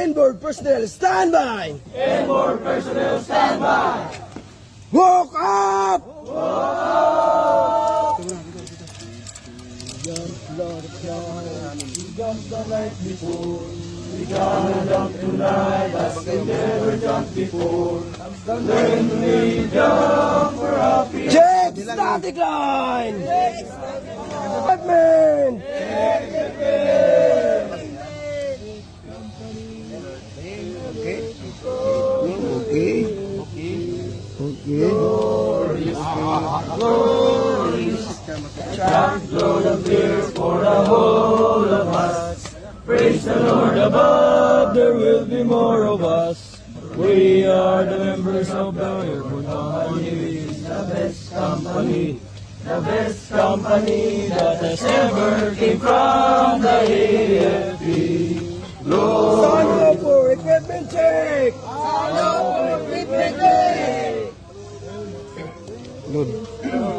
Inboard personnel, stand by! Inboard personnel, stand by! Walk up! We gonna jump tonight as we never jumped before. When we jump, we're happy. Check static line! Equipment! Load of beer for the whole of us. Praise the Lord above, there will be more of us. We are the members of the airport company. It's the best company. The best company that has ever came from the AFP. Lord, Sign up for equipment check! equipment day. Good.